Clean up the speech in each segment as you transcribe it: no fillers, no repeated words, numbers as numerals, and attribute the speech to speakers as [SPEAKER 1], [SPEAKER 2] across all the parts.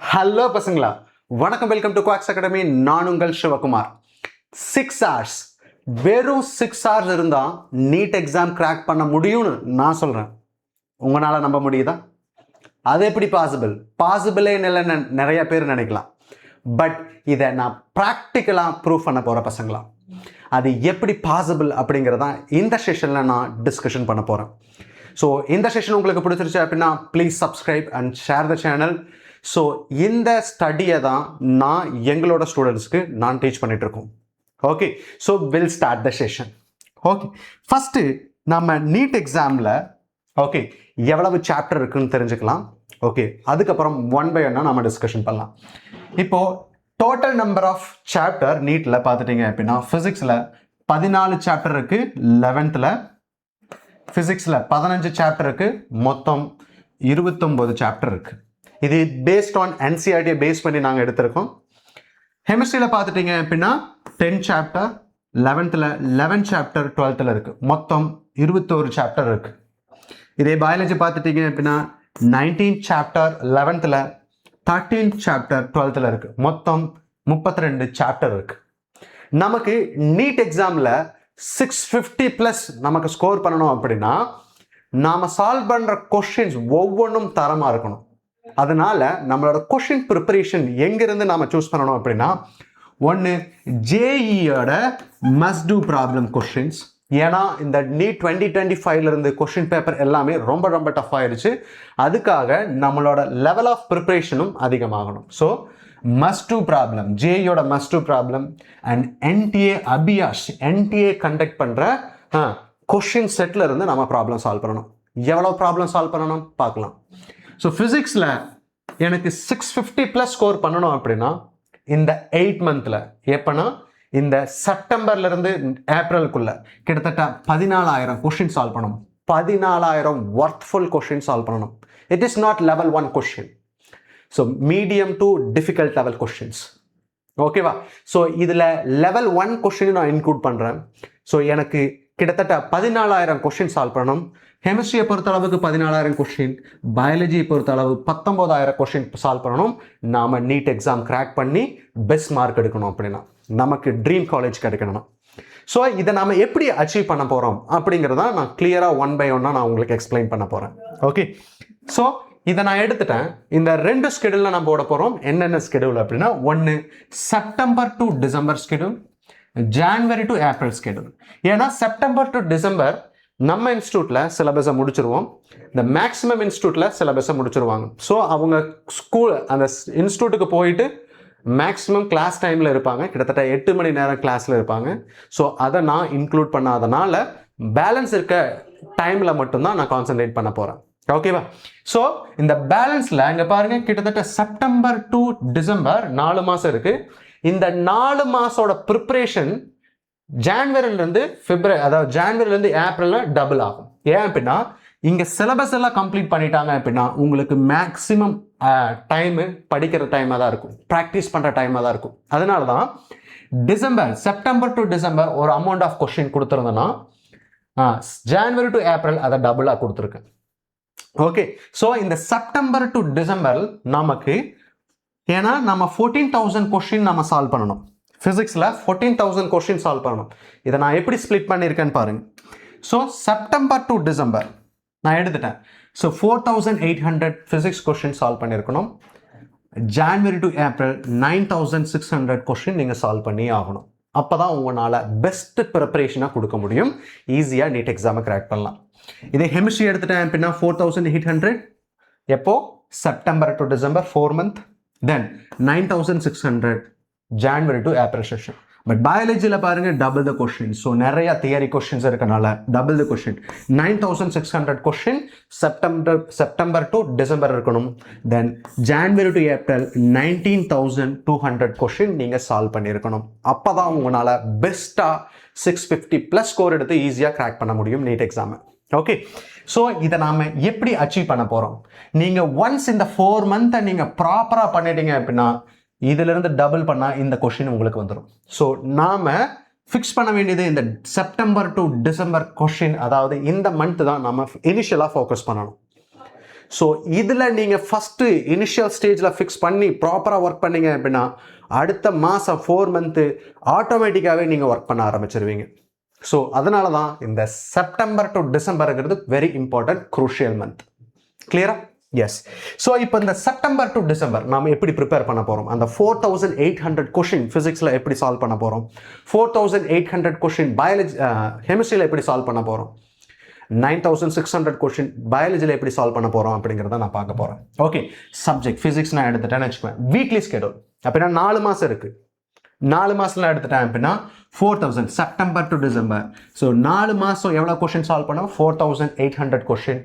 [SPEAKER 1] Hello பசங்களா, வணக்கம். Welcome to quakes academy. நான் உங்கள் சிவகுமார். 6 hours, வெறும் 6 hours இருந்தால் நீட் எக்ஸாம் கிராக் பண்ண முடியும்னு நான் சொல்கிறேன். உங்களால் நம்ப முடியுதா? அது எப்படி பாசிபிள்? பாசிபிளே இல்லை நிறைய பேர் நினைக்கலாம். பட் இதை நான் ப்ராக்டிக்கலாக ப்ரூவ் பண்ண போகிற பசங்களா, அது எப்படி பாசிபிள் அப்படிங்கிறதான் இந்த செஷனில் நான் டிஸ்கஷன் பண்ண போகிறேன். ஸோ இந்த செஷன் உங்களுக்கு பிடிச்சிருச்சு அப்படின்னா please subscribe and share the channel. So இந்த ஸ்டடியை தான் நான் எங்களோட ஸ்டூடெண்ட்ஸ்க்கு நான் டீச் பண்ணிகிட்ருக்கோம். Okay, so will start the session. Okay, first நம்ம நீட் எக்ஸாமில் ஓகே எவ்வளவு சாப்டர் இருக்குன்னு தெரிஞ்சுக்கலாம். ஓகே, அதுக்கப்புறம் 1 by 1 நம்ம டிஸ்கஷன் பண்ணலாம். இப்போது டோட்டல் நம்பர் ஆஃப் சாப்டர் நீட்டில் பார்த்துட்டிங்க அப்படின்னா ஃபிசிக்ஸில் 14 சாப்டர் இருக்குது, 11th ஃபிசிக்ஸில் 15 சாப்டர் இருக்குது, மொத்தம் 29 சாப்டர் இருக்குது. இது பேஸ்ட் ஆன் என்சிஆர்டியை பேஸ் பண்ணி நாங்கள் எடுத்திருக்கோம். கெமிஸ்ட்ரியில் பார்த்துட்டிங்க அப்படின்னா 10 சாப்டர், 11th 11 சாப்டர், 12th இருக்குது, மொத்தம் 21 சாப்டர் இருக்குது. இதே பயாலஜி பார்த்துட்டிங்க அப்படின்னா 19 சாப்டர் 11th, 13 சாப்டர் 12th இருக்குது, மொத்தம் 32 சாப்டர் இருக்குது. நமக்கு நீட் எக்ஸாமில் 650+ நமக்கு ஸ்கோர் பண்ணணும் அப்படின்னா நாம் சால்வ் பண்ணுற கொஷின்ஸ் ஒவ்வொன்றும் தரமாக இருக்கணும். அதனால நம்மளோட கொஷின் ப்ரிப்பரேஷன் எங்கிருந்து நாம சூஸ் பண்ணணும் அப்படின்னா, ஒன்று ஜேஇயோட மஸ்ட் டூ ப்ராப்ளம் கொஷின்ஸ். ஏன்னா இந்த நீட் 2025 இருந்து கொஷின் பேப்பர் எல்லாமே ரொம்ப ரொம்ப டஃப் ஆயிடுச்சு. அதுக்காக நம்மளோட லெவல் ஆஃப் ப்ரிப்பரேஷனும் அதிகமாகணும். ஸோ மஸ்ட் டூ ப்ராப்ளம், ஜேஇயோட must do problem and NTA Abhyas NTA conduct பண்ணுற கொஷின் செட்டில் இருந்து நம்ம ப்ராப்ளம் சால்வ் பண்ணணும். எவ்வளோ ப்ராப்ளம் சால்வ் பண்ணணும் பார்க்கலாம். ஸோ ஃபிசிக்ஸில் எனக்கு 650+ ஸ்கோர் பண்ணணும் அப்படின்னா இந்த 8 month எப்போனா இந்த செப்டம்பர்லேருந்து ஏப்ரலுக்குள்ள கிட்டத்தட்ட 14,000 கொஷின் சால்வ் பண்ணணும். 14,000 ஒர்த்ஃபுல் கொஷின் சால்வ் பண்ணணும். It is not level 1 question. So medium to difficult level questions. ஓகேவா? ஸோ இதில் லெவல் 1 கொஷின் நான் இன்க்ளூட் பண்ணுறேன். ஸோ எனக்கு கிட்டத்தட்ட 14,000 கொஷின் சால்வ் பண்ணணும். கெமிஸ்ட்ரியை பொறுத்தளவுக்கு 14,000 கொஷின், பயாலஜியை பொறுத்தளவு 19,000 கொஷின் சால்வ் பண்ணணும். நாம் நீட் எக்ஸாம் கிராக் பண்ணி பெஸ்ட் மார்க் எடுக்கணும் அப்படின்னா நமக்கு ட்ரீம் காலேஜ் கிடைக்கணும். ஸோ இதை நாம் எப்படி அச்சீவ் பண்ண போகிறோம் அப்படிங்கிறத நான் கிளியராக 1 by 1 நான் உங்களுக்கு எக்ஸ்பிளைன் பண்ண போகிறேன். ஓகே, ஸோ இதை நான் எடுத்துட்டேன். இந்த 2 ஸ்கெடியூலில் நான் போட போகிறோம். என்னென்ன ஸ்கெடியூல் அப்படின்னா, ஒன்று September to December schedule, January to April schedule. ஏன்னா செப்டம்பர் டு டிசம்பர் நம்ம இன்ஸ்டியூட்டில் சிலபஸை முடிச்சிருவோம், இந்த மேக்ஸிமம் இன்ஸ்டியூட்டில் சிலபஸை முடிச்சிருவாங்க. ஸோ அவங்க ஸ்கூல் அந்த இன்ஸ்டியூட்டுக்கு போயிட்டு மேக்ஸிமம் கிளாஸ் டைமில் இருப்பாங்க, கிட்டத்தட்ட 8 மணி நேரம் கிளாஸில் இருப்பாங்க. ஸோ அதை நான் இன்க்ளூட் பண்ணாதனால பேலன்ஸ் இருக்க டைமில் மட்டும்தான் நான் கான்சன்ட்ரேட் பண்ண போகிறேன். ஓகேவா? ஸோ இந்த பேலன்ஸில் இங்கே பாருங்கள், கிட்டத்தட்ட செப்டம்பர் டு டிசம்பர் 4 மாதம் இருக்குது. இந்த 4 மாதத்தோட ப்ரிப்ரேஷன் ஜான்வரிலேருந்து பிப்ரவரி, அதாவது ஜான்வரிலேருந்து ஏப்ரலில் டபுள் ஆகும். ஏன் அப்படின்னா இங்கே சிலபஸ் எல்லாம் கம்ப்ளீட் பண்ணிட்டாங்க அப்படின்னா உங்களுக்கு மேக்ஸிமம் டைமு படிக்கிற டைமாக தான் இருக்கும், ப்ராக்டிஸ் பண்ணுற டைமாக தான் இருக்கும். அதனால தான் டிசம்பர், செப்டம்பர் டு டிசம்பர் ஒரு அமௌண்ட் ஆஃப் கொஷின் கொடுத்துருந்தேன்னா ஜான்வரி டு ஏப்ரல் அதை டபுளாக கொடுத்துருக்கேன். ஓகே, ஸோ இந்த செப்டம்பர் டு டிசம்பர் நமக்கு, ஏன்னா நம்ம 14,000 கொஷின் நம்ம சால்வ் பண்ணணும். ஃபிசிக்ஸில் 14,000 கொஷின் சால்வ் பண்ணணும். இதை நான் எப்படி ஸ்ப்ளிட் பண்ணியிருக்கேன்னு பாருங்கள். ஸோ செப்டம்பர் டு டிசம்பர் நான் எடுத்துட்டேன். ஸோ 4,800 ஃபிசிக்ஸ் கொஷின் சால்வ் பண்ணியிருக்கணும். ஜான்வரி டு ஏப்ரல் 9,600 கொஷின் நீங்கள் சால்வ் பண்ணி ஆகணும். அப்போ தான் உங்களால் பெஸ்ட் ப்ரிப்பரேஷனாக கொடுக்க முடியும், ஈஸியாக நீட் எக்ஸாமை கிராக் பண்ணலாம். இதே கெமிஸ்ட்ரி எடுத்துட்டேன் அப்படின்னா 4,800 எப்போ September to December 4 month, then 9,600 January to April session. But பயாலஜியில் பாருங்கள் டபுள் த கொஷின். ஸோ நிறைய தியரி கொஷின்ஸ் இருக்கனால double the question. 9,600 question September to December இருக்கணும். Then January to April 19,200 question நீங்கள் சால்வ் பண்ணியிருக்கணும். அப்போ தான் உங்களால் பெஸ்ட்டாக 650+ ஸ்கோர் எடுத்து ஈஸியாக கிராக் பண்ண முடியும் நீட் எக்ஸாமை. ஓகே, ஸோ இதை நாம் எப்படி அச்சீவ் பண்ண போகிறோம்? நீங்கள் ஒன்ஸ் இந்த 4 month நீங்கள் ப்ராப்பராக பண்ணிட்டீங்க அப்படின்னா இதிலிருந்து டபுள் பண்ணால் இந்த கொஷின் உங்களுக்கு வந்துடும். ஸோ நாம் ஃபிக்ஸ் பண்ண வேண்டியது இந்த செப்டம்பர் டு டிசம்பர் கொஷின், அதாவது இந்த மந்த் தான் நம்ம இனிஷியலாக ஃபோக்கஸ் பண்ணணும். ஸோ இதில் நீங்கள் ஃபஸ்ட்டு இனிஷியல் ஸ்டேஜில் ஃபிக்ஸ் பண்ணி ப்ராப்பராக ஒர்க் பண்ணீங்க அப்படின்னா அடுத்த மாதம் 4 மந்த்து ஆட்டோமேட்டிக்காகவே நீங்கள் ஒர்க் பண்ண ஆரம்பிச்சிருவீங்க. ஸோ அதனால தான் இந்த செப்டம்பர் டு டிசம்பருங்கிறது வெரி இம்பார்ட்டன்ட் க்ரூஷியல் மந்த். கிளியரா? எஸ். ஸோ இப்போ இந்த செப்டம்பர் டு டிசம்பர் நாம் எப்படி ப்ரிப்பேர் பண்ண போகிறோம், அந்த 4800 கொஷின் ஃபிசிக்ஸில் எப்படி சால்வ் பண்ண போகிறோம், 4800 கொஷின் பயாலஜி கெமிஸ்ட்ரியில் எப்படி சால்வ் பண்ண போகிறோம், 9600 கொஷின் பயாலஜியில் எப்படி சால்வ் பண்ண போகிறோம் அப்படிங்கிறத நான் பார்க்க போகிறேன். ஓகே, சப்ஜெக்ட் ஃபிசிக்ஸ் நான் எடுத்துட்டேன்னு வச்சுக்குவேன். வீக்லி ஸ்கெடியூல் அப்படின்னா 4 மாதம் இருக்குது. 4 மாதத்தில் எடுத்துட்டேன் அப்படின்னா 4000 செப்டம்பர் டு டிசம்பர். ஸோ 4 மாதம் எவ்வளோ கொஷின் சால்வ் பண்ணோம், 4800 கொஷின்.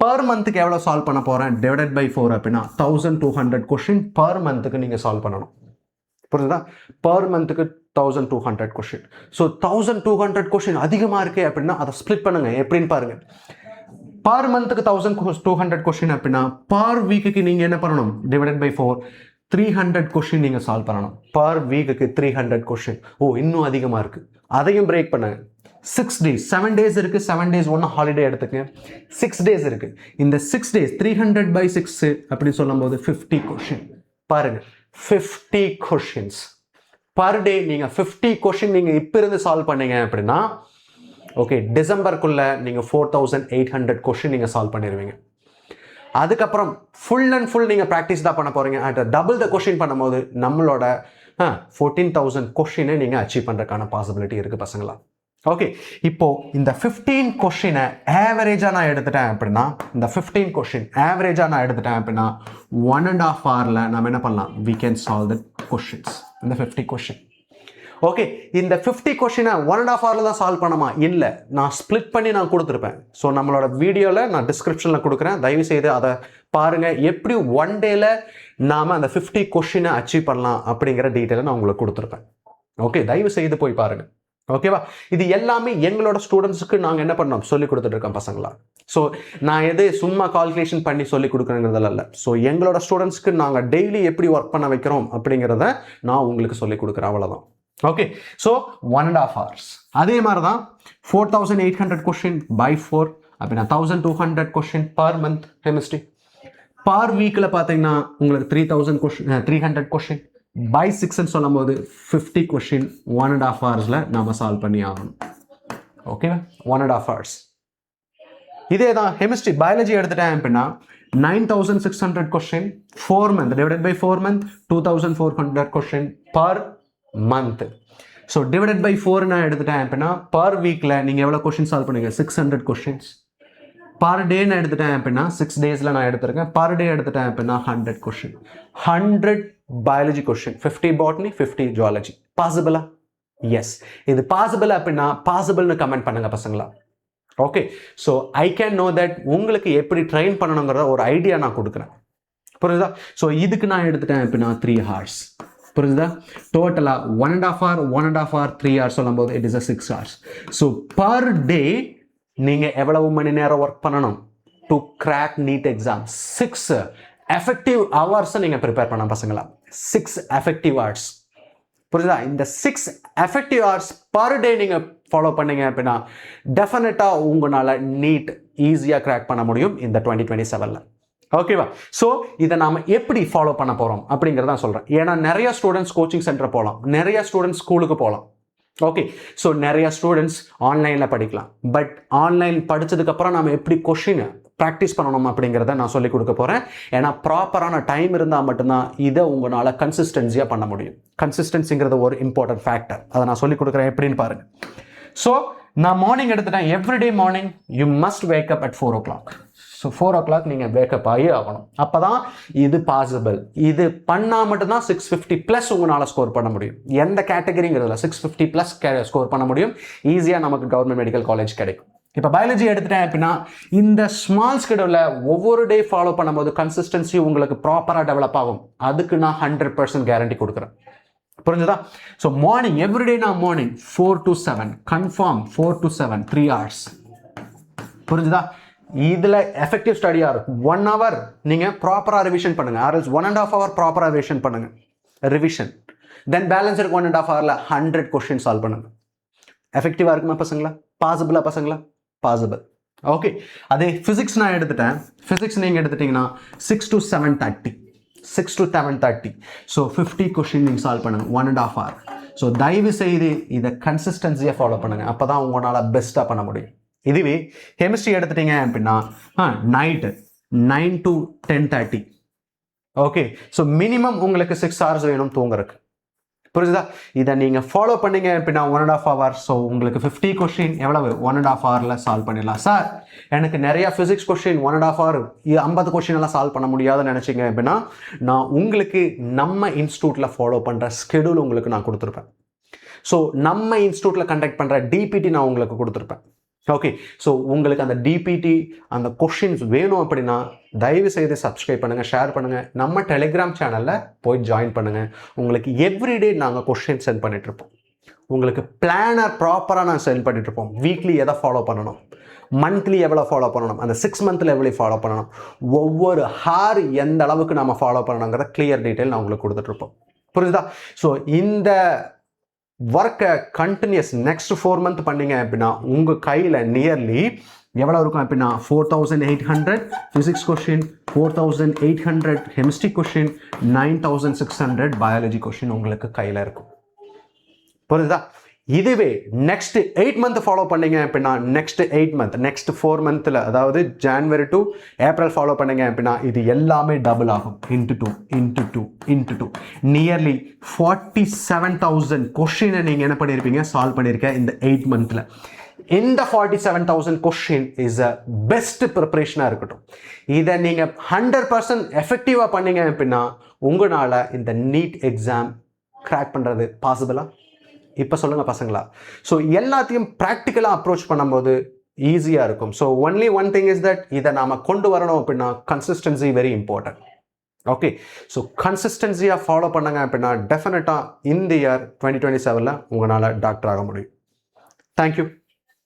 [SPEAKER 1] பர் மந்த்துக்கு எவ்வளோ சால்வ் பண்ண போகிறேன், டிவைடட் பை 4 அப்படின்னா 1200 கொஷின் பர் மந்த்துக்கு நீங்கள் சால்வ் பண்ணணும். புரியுதா? பர் மந்த்துக்கு 1200 கொஷின். ஸோ 1200 கொஷின் அதிகமாக இருக்கு அப்படின்னா அதை ஸ்ப்ளிட் பண்ணுங்க. எப்படின்னு பாருங்க. பர் மந்த்துக்கு 1200 கொஷின் அப்படின்னா பர் வீக்குக்கு நீங்கள் என்ன பண்ணணும், டிவைடட் பை 4 300 கொஷின் நீங்கள் சால்வ் பண்ணணும். பர் வீக்குக்கு 300 கொஷின். ஓ, இன்னும் அதிகமாக இருக்குது. அதையும் பிரேக் பண்ணுங்க. 6 days 7 days இருக்குது. 7 days ஒன்று ஹாலிடே எடுத்துக்க. 6 days இருக்குது. இந்த 6 days 300 by 6 அப்படின்னு சொல்லும் போது 50 கொஷின். பாருங்க, 50 கொஷின்ஸ் பர் டே. நீங்கள் 50 கொஷின் நீங்கள் இப்போ இருந்து சால்வ் பண்ணீங்க அப்படின்னா ஓகே, டிசம்பருக்குள்ள நீங்கள் 4800 கொஷின் நீங்கள் சால்வ் பண்ணிடுவீங்க. அதுக்கப்புறம் ஃபுல் அண்ட் ஃபுல் நீங்கள் ப்ராக்டிஸ் தான் பண்ண போகிறீங்க. அட் டபுள் த கொஷின் பண்ணும்போது நம்மளோட 14000 கொஷினை நீங்கள் அச்சீவ் பண்ணுறதுக்கான பாசிபிலிட்டி இருக்குது பசங்களா. ஓகே, இப்போ இந்த 15 கொஷினை ஆவரேஜாக நான் எடுத்துட்டேன் அப்படின்னா, இந்த 15 கொஷின் ஆவரேஜாக நான் எடுத்துட்டேன் அப்படின்னா 1.5 hourல நம்ம என்ன பண்ணலாம், we can solve the questions. இந்த 50 கொஷின். ஓகே, இந்த 50 கொஷினை 1.5 hourல தான் சால்வ் பண்ணமா? இல்லை, நான் ஸ்ப்ளிட் பண்ணி நான் கொடுத்துருப்பேன். ஸோ நம்மளோட வீடியோவில் நான் டிஸ்கிரிப்ஷனில் கொடுக்குறேன், தயவு செய்து அதை பாருங்கள். எப்படி 1 dayல நாம் அந்த 50 கொஷினை அச்சீவ் பண்ணலாம் அப்படிங்கிற டீட்டெயிலை நான் உங்களுக்கு கொடுத்துருப்பேன். ஓகே, தயவு செய்து போய் பாருங்கள். ஓகேவா? இது எல்லாமே எங்களோட ஸ்டூடெண்ட்ஸுக்கு நாங்கள் என்ன பண்ணோம், சொல்லி கொடுத்துட்டு இருக்கோம் பசங்களா. ஸோ நான் எது சும்மா கால்குலேஷன் பண்ணி சொல்லி கொடுக்குறேங்கிறதுல இல்லை. ஸோ எங்களோட ஸ்டூடெண்ட்ஸ்க்கு நாங்கள் டெய்லி எப்படி ஒர்க் பண்ண வைக்கிறோம் அப்படிங்கிறத நான் உங்களுக்கு சொல்லி கொடுக்குறேன், அவ்வளோதான். Okay, so 1.5 hours. அதே மாதிரி தான் 4800 கொஷின் பை 4 அப்படின்னா 1200 question per month chemistry. Per வீக்கில் பார்த்தீங்கன்னா உங்களுக்கு 300 கொஷின் பை 6ன்னு சொல்லும் போது 50 கொஷின் 1.5 ஹவர்ஸில் நம்ம சால்வ் பண்ணி ஆகணும். ஓகேவா? 1.5 hours. இதே தான் கெமிஸ்ட்ரி பயாலஜி எடுத்துட்டேன் அப்படின்னா 9600 question 4 month divided by 4 month 2400 question per month. So divided by 4 நான் எடுத்துட்டேன் அப்படின்னா பர் வீக்கில் நீங்கள் எவ்வளோ கொஷின் சால்வ் பண்ணுங்க, 600 கொஷின்ஸ். பர் டே நான் எடுத்துட்டேன் அப்படின்னா 6 daysல நான் எடுத்திருக்கேன். பர் டே எடுத்துட்டேன் அப்படின்னா 100 question. 100 biology question, 50 botany, 50 zoology. பாசிபிளா? எஸ். இது பாசிபிள் அப்படின்னா பாசிபிள்னு கமெண்ட் பண்ணுங்க பசங்களா. Okay, so I can know that உங்களுக்கு எப்படி ட்ரெயின் பண்ணணுங்கிற ஒரு ஐடியா நான் கொடுக்குறேன். புரியுதா? ஸோ இதுக்கு நான் எடுத்துட்டேன் அப்படின்னா 3 hours. புரியுதா? டோட்டலாக 1.5 hour 1.5 hour 3 hours சொல்லும் போது it is 6 hours. So per day நீங்கள் எவ்வளவு மணி நேரம் ஒர்க் பண்ணணும் to crack NEET exam? 6 effective ஹவர்ஸை நீங்கள் ப்ரிப்பேர் பண்ண பசங்களா. 6 எஃபெக்டிவ் ஹவர்ஸ். புரியுதா? இந்த 6 எஃபெக்டிவ் ஹவர்ஸ் பர் டே நீங்கள் ஃபாலோ பண்ணீங்க அப்படின்னா டெஃபினட்டாக உங்களால் நீட் ஈஸியாக கிராக் பண்ண முடியும் இந்த 2027ல். ஓகேவா? ஸோ இதை நாம் எப்படி ஃபாலோ பண்ண போகிறோம் அப்படிங்கிறதான் சொல்கிறேன். ஏன்னா நிறைய ஸ்டூடெண்ட்ஸ் கோச்சிங் சென்டர் போகலாம், நிறைய ஸ்டூடெண்ட்ஸ் ஸ்கூலுக்கு போகலாம். ஓகே, ஸோ நிறைய ஸ்டூடெண்ட்ஸ் ஆன்லைனில் படிக்கலாம். பட் ஆன்லைன் படித்ததுக்கப்புறம் நம்ம எப்படி கொஷினை ப்ராக்டிஸ் பண்ணணும் அப்படிங்கிறத நான் சொல்லிக் கொடுக்க போகிறேன். ஏன்னா ப்ராப்பரான டைம் இருந்தால் மட்டும்தான் இதை உங்களால் கன்சிஸ்டன்சியாக பண்ண முடியும். கன்சிஸ்டன்சிங்கிறது ஒரு இம்பார்ட்டன்ட் ஃபேக்டர். அதை நான் சொல்லிக் கொடுக்குறேன் எப்படின்னு பாருங்கள். ஸோ நான் மார்னிங் எடுத்துட்டேன். Everyday morning you must wake up at 4 o'clock. So 4 o'clock நீங்கள் வேக்கப் ஆகி ஆகணும். அப்போ தான் இது பாசிபிள். இது பண்ணால் மட்டும்தான் 650+ உங்களால் ஸ்கோர் பண்ண முடியும். எந்த கேட்டகரிங்கிறதுல 650+ ஸ்கோர் பண்ண முடியும். ஈஸியாக நமக்கு கவர்மெண்ட் மெடிக்கல் காலேஜ் கிடைக்கும். இப்போ பயாலஜி எடுத்துட்டேன் அப்படின்னா இந்த ஸ்மால் ஸ்கெடியூலில் ஒவ்வொரு டே ஃபாலோ பண்ணும்போது கன்சிஸ்டன்சி உங்களுக்கு ப்ராப்பராக டெவலப் ஆகும். அதுக்கு நான் 100% கேரண்டி கொடுக்குறேன். புரிஞ்சுதா? ஸோ மார்னிங் எவ்ரிடே நான் morning 4 to 7 confirm 4 to 7 3 hours. புரிஞ்சுதா? இதில் எஃபெக்டிவ் ஸ்டடியாக இருக்கும். 1 hour நீங்கள் ப்ராப்பராக ரிவிஷன் பண்ணுங்கள். ஆர்எல்ஸ் 1.5 hour ப்ராப்பராக ரிவிஷன் பண்ணுங்கள். ரிவிஷன் தென் பேலன்ஸ் இருக்கு 1.5 hourல 100 கொஸ்டின் சால்வ் பண்ணுங்கள். எஃபெக்டிவாக இருக்குமா பசங்களா? பாசிபிளா பசங்களா? பாசிபிள். ஓகே, அதே ஃபிசிக்ஸ் நான் எடுத்துட்டேன். ஃபிசிக்ஸ் நீங்கள் எடுத்துட்டிங்கன்னா 6 to 7:30, 6 to 7:30. ஸோ 50 கொஷின் நீங்கள் சால்வ் பண்ணுங்கள் 1.5 hour. ஸோ தயவு செய்து இதை கன்சிஸ்டன்சியாக ஃபாலோ பண்ணுங்கள், அப்போ தான் உங்களால் பெஸ்ட்டாக பண்ண முடியும். இதுவே கெமிஸ்ட்ரி எடுத்துட்டீங்க அப்படின்னா night 9 to 10:30. Okay, so minimum உங்களுக்கு 6 hours வேணும் தூங்குறதுக்கு. புரியுதா? இதை நீங்கள் ஃபாலோ பண்ணீங்க அப்படின்னா 1.5 hour. ஸோ உங்களுக்கு 50 கொஷின் எவ்வளவு 1.5 hourல சால்வ் பண்ணிடலாம். சார் எனக்கு நிறைய ஃபிசிக்ஸ் கொஷின் 1.5 hour 50 கொஷின் எல்லாம் சால்வ் பண்ண முடியாதுன்னு நினச்சிங்க அப்படின்னா நான் உங்களுக்கு நம்ம இன்ஸ்டியூட்டில் ஃபாலோ பண்ணுற ஸ்கெடியூல் உங்களுக்கு நான் கொடுத்துருப்பேன். ஸோ நம்ம இன்ஸ்டியூட்டில் கண்டக்ட் பண்ணுற டிபிடி நான் உங்களுக்கு கொடுத்துருப்பேன். ஓகே, ஸோ உங்களுக்கு அந்த டிபிடி அந்த கொஷின்ஸ் வேணும் அப்படின்னா தயவு செய்து சப்ஸ்கிரைப் பண்ணுங்கள், ஷேர் பண்ணுங்கள், நம்ம டெலிகிராம் சேனலில் போய் ஜாயின் பண்ணுங்கள். உங்களுக்கு எவ்ரிடே நாங்கள் கொஷின் சென்ட் பண்ணிகிட்ருப்போம். உங்களுக்கு பிளானர் ப்ராப்பராக நான் சென்ட் பண்ணிகிட்ருப்போம். வீக்லி எதை ஃபாலோ பண்ணணும், மந்த்லி எவ்வளோ ஃபாலோ பண்ணணும், அந்த 6 monthல எவ்வளோ ஃபாலோ பண்ணணும், ஒவ்வொரு ஹார் எந்த அளவுக்கு நம்ம ஃபாலோ பண்ணணுங்கிற கிளியர் டீட்டெயில் நான் உங்களுக்கு கொடுத்துட்ருப்போம். புரியுதா? ஸோ இந்த ஒர்க்கை கண்டினியூஸ் நெக்ஸ்ட் 4 month பண்ணீங்க அப்படின்னா உங்கள் கையில் நியர்லி எவ்வளோ இருக்கும் அப்படின்னா 4,800 physics question, 4,800 chemistry question, 9,600 biology question உங்களுக்கு கையில் இருக்கும். புரியுதா? இதுவே நெக்ஸ்ட் 8 month ஃபாலோ பண்ணீங்க அப்படின்னா நெக்ஸ்ட் 8 month நெக்ஸ்ட் 4 monthல அதாவது ஜான்வரி டு ஏப்ரல் ஃபாலோ பண்ணீங்க அப்படின்னா இது எல்லாமே டபுள் ஆகும். *2 நியர்லி 47,000 கொஷினை நீங்கள் என்ன பண்ணியிருப்பீங்க சால்வ் பண்ணியிருக்க இந்த 8 monthல. இந்த 47,000 கொஷின் இஸ் அ பெஸ்ட் ப்ரிப்பரேஷனாக இருக்கட்டும். இதை நீங்கள் 100% எஃபெக்டிவாக பண்ணீங்க அப்படின்னா உங்களால் இந்த நீட் எக்ஸாம் கிராக் பண்ணுறது பாசிபிளா? இப்போ சொல்லுங்கள் பசங்களா? ஸோ எல்லாத்தையும் ப்ராக்டிக்கலாக அப்ரோச் பண்ணும்போது ஈஸியாக இருக்கும். So only one thing is that இதை நாம் கொண்டு வரணும் அப்படின்னா consistency very important. Okay, so கன்சிஸ்டன்சியாக ஃபாலோ பண்ணாங்க அப்படின்னா டெஃபினட்டாக இந்த இயர் 2027 உங்களால் டாக்டர் ஆக முடியும். தேங்க்யூ.